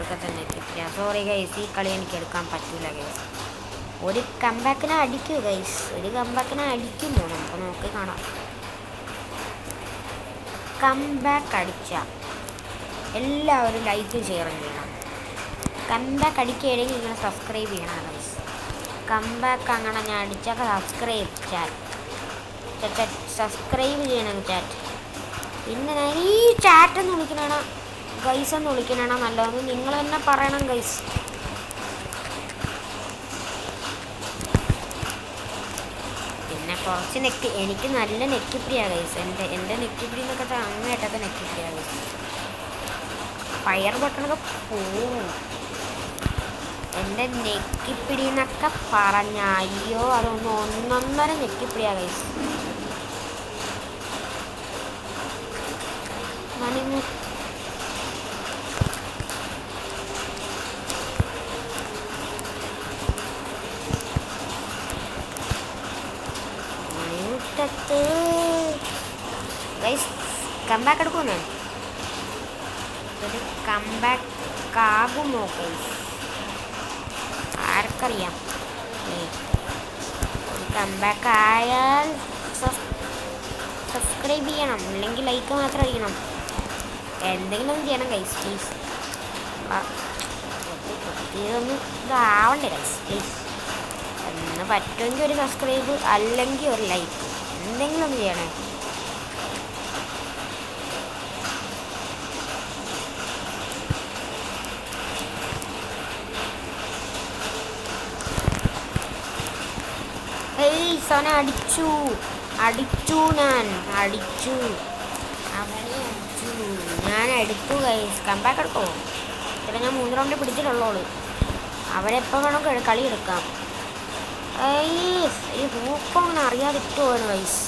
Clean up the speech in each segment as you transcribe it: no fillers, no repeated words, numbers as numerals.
ഒടുക്കത്തെ നെറ്റിപ്പിരിയ. Sorry guys, ഈ കളി എനിക്ക് എടുക്കാൻ പറ്റില്ല ഗൈസ്. ഒരു കംബാക്കിനെ അടിക്കൂ ഗൈസ്, ഒരു കംബാക്കിനെ അടിക്കുന്നു. നമുക്ക് നോക്കി കാണാം. കംബാക്ക് അടിച്ച എല്ലാവരും ലൈക്ക് ഷെയറും ചെയ്യണം. കംബാക്ക് അടിക്കുകയാണെങ്കിൽ നിങ്ങൾ സബ്സ്ക്രൈബ് ചെയ്യണം ഗൈസ്. കംബാക്ക് അങ്ങനെ ഞാൻ അടിച്ചൊക്കെ സബ്സ്ക്രൈബ് ചെയ്യണം ചാറ്റ്. പിന്നെ ഞാൻ ഈ ചാറ്റെന്ന് വിളിക്കണ ഗൈസ് എന്ന് വിളിക്കണ നല്ലതെന്ന് നിങ്ങൾ തന്നെ പറയണം ഗൈസ്. പിന്നെ കുറച്ച് എനിക്ക് നല്ല നെക്കിപ്പിടിയാ ഗൈസ്. എൻ്റെ നെക്കിപ്പിടി എന്നൊക്കെ അങ്ങേറ്റത്തെ നെക്കിപ്പിടിയാ ഗൈസ്. ഫയർ ബട്ടണൊക്കെ പോവും. എൻ്റെ നെക്കിപ്പിടി എന്നൊക്കെ പറഞ്ഞ അയ്യോ അതൊന്ന് ഒന്നൊന്നര നെക്കിപ്പിടിയാ ഗൈസ്. ഗൈസ് കംബാക്ക് എടുക്കുമോ? ഒരു കംബാക്ക് ആകുമോ ഗൈസ്? ആർക്കറിയാം. ഒരു കംബാക്ക് ആയാൽ സബ്സ്ക്രൈബ് ചെയ്യണം, അല്ലെങ്കിൽ ലൈക്ക് മാത്രം അടിക്കണം. എന്തെങ്കിലും ഒന്ന് ചെയ്യണം ഗൈസ് പ്ലീസ്. ഇതൊന്നും ഇതാവണ്ടേ ഗൈസ് പ്ലീസ്. എന്ന് പറ്റുമെങ്കിൽ ഒരു സബ്സ്ക്രൈബ്, അല്ലെങ്കിൽ ഒരു ലൈക്ക്, എന്തെങ്കിലും ഒന്ന് ചെയ്യണേ. സോന അടിച്ചു ഞാൻ എടുത്തു ഗൈസ്. കംബാക്ക് എടുക്കോ? ഇത്ര ഞാൻ 3 റൗണ്ട് പിടിച്ചിട്ടുള്ളൂ. അവരെപ്പോൾ വേണം കളി എടുക്കാം. ഈ ഹൂക്കോ അങ്ങനെ അറിയാതിട്ടുപോയാണ് ഗൈസ്.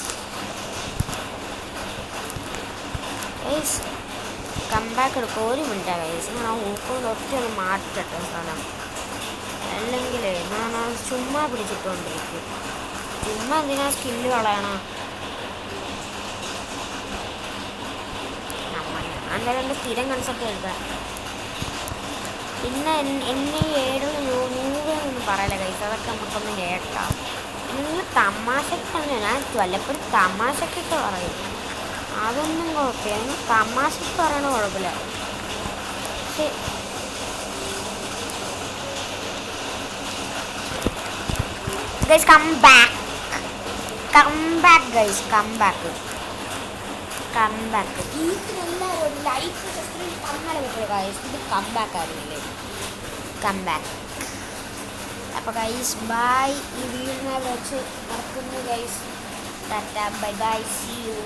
കംബാക്ക് എടുക്കും. 1 മിനിറ്റാ ഗൈസ്. ഞാൻ ആ ഹൂക്കോ ഒറ്റ ഒന്ന് മാറ്റട്ടെ സ്ഥലം, അല്ലെങ്കിൽ ഞാൻ ചുമ്മാ പിടിച്ചിട്ടുകൊണ്ടിരിക്കും. ചുമ്മാ എന്തിനാ സ്കില്ല് കളയണം? എന്തായാലും എൻ്റെ സ്ഥിരം കൺസെപ്റ്റ് എടുക്കാം. പിന്നെ എന്നെ 700 പറയല ഗൈസ്, അതൊക്കെ നമുക്കൊന്ന് കേട്ടാം. നിങ്ങൾ തമാശക്ക് തന്നെ, ഞാൻ വല്ലപ്പോഴും തമാശക്കൊക്കെ പറയും, അതൊന്നും കുഴപ്പമില്ല. നിങ്ങൾ തമാശക്ക് പറയണ കുഴപ്പമില്ല. പക്ഷേ ഗൈസ് കംബാക്ക് ഗൈസ്, കംബാക്ക് ഇതിനെല്ലാവരും ഒരു ലൈക്ക് സബ്സ്ക്രൈബ് തന്നാലേ പറ്റുള്ളൂ ഗൈസ്. ഇത് കംബാക്ക് ആയിരുന്നില്ലേ? കംബാക്ക്. അപ്പോൾ ഗൈസ് ബൈ. ഈ വീടിനെ വെച്ച് നടക്കുന്നു guys. Tata bye bye, see U.